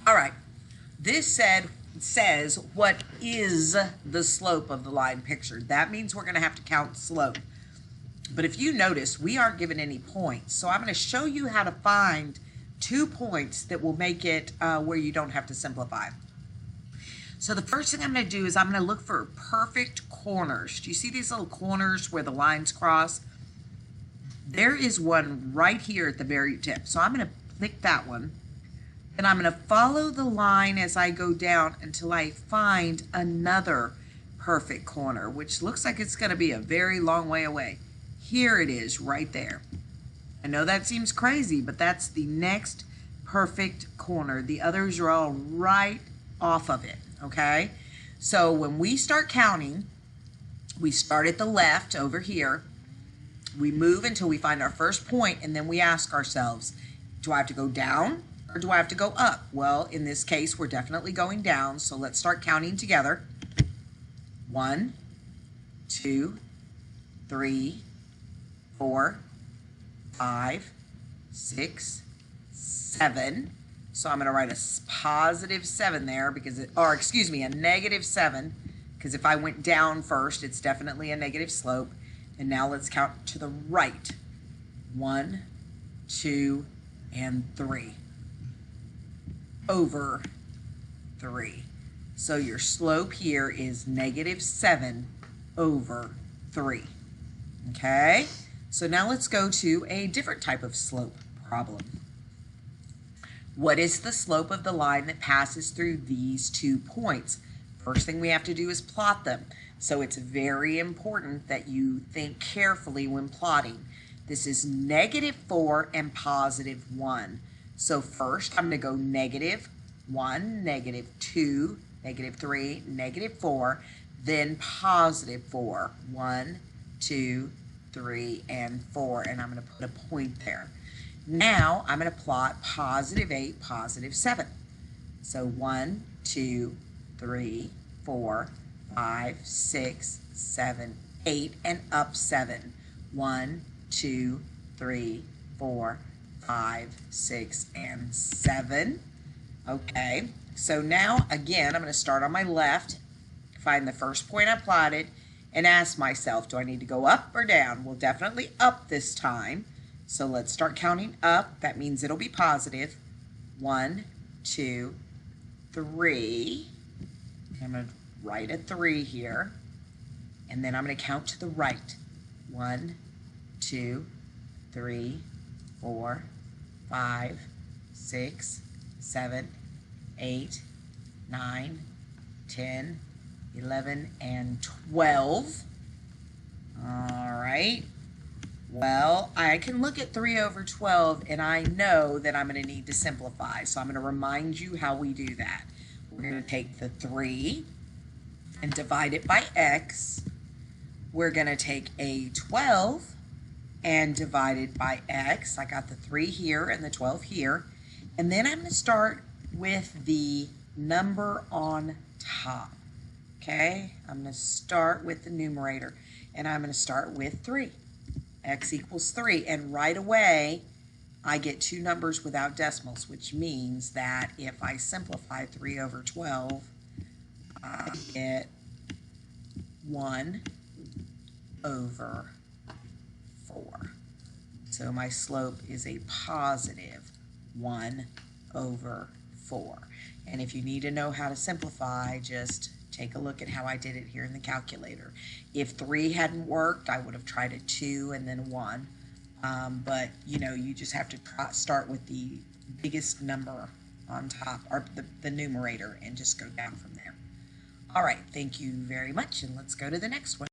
All right, this says what is the slope of the line pictured. That means we're going to have to count slope. But if you notice, we aren't given any points. So I'm going to show you how to find 2 points that will make it where you don't have to simplify. So the first thing I'm going to do is I'm going to look for perfect corners. Do you see these little corners where the lines cross? There is one right here at the very tip. So I'm going to click that one. And I'm going to follow the line as I go down until I find another perfect corner, which looks like it's going to be a very long way away. Here it is right there. I know that seems crazy, but that's the next perfect corner. The others are all right off of it, okay? So when we start counting, we start at the left over here. We move until we find our first point, and then we ask ourselves, do I have to go down or do I have to go up? Well, in this case, we're definitely going down, so let's start counting together. 1, 2, 3, 4, 5, 6, 7. So I'm going to write a positive 7 there because a negative 7, because if I went down first, it's definitely a negative slope. And now let's count to the right. 1, 2, and 3. Over 3. So your slope here is negative 7 over 3. Okay? So now let's go to a different type of slope problem. What is the slope of the line that passes through these 2 points? First thing we have to do is plot them. So it's very important that you think carefully when plotting. This is negative 4 and positive 1. So first I'm going to go negative 1, negative 2, negative 3, negative 4, then positive 4. 1, 2, 3, and 4, and I'm going to put a point there. Now I'm going to plot positive 8, positive 7. So 1, 2, 3, 4, 5, 6, 7, 8, and up 7. 1, 2, 3, 4, 5, 6, and 7. Okay, so now again I'm going to start on my left, find the first point I plotted, and ask myself, do I need to go up or down? Well, definitely up this time. So let's start counting up. That means it'll be positive. 1, 2, 3. I'm going to write a 3 here. And then I'm going to count to the right. 1, 2, 3, 4, 5, 6, 7, 8, 9, 10, 11, and 12. All right. Well, I can look at 3 over 12, and I know that I'm going to need to simplify. So I'm going to remind you how we do that. We're going to take the 3 and divide it by x. We're going to take a 12 and divide it by x. I got the 3 here and the 12 here. And then I'm going to start with the number on top. Okay, I'm going to start with the numerator, and I'm going to start with 3. X equals 3, and right away I get 2 numbers without decimals, which means that if I simplify 3 over 12, I get 1 over 4. So my slope is a positive 1 over 4. And if you need to know how to simplify, just take a look at how I did it here in the calculator. If 3 hadn't worked, I would have tried a 2 and then 1. But, you know, you just have to start with the biggest number on top, or the numerator, and just go down from there. All right, thank you very much, and let's go to the next one.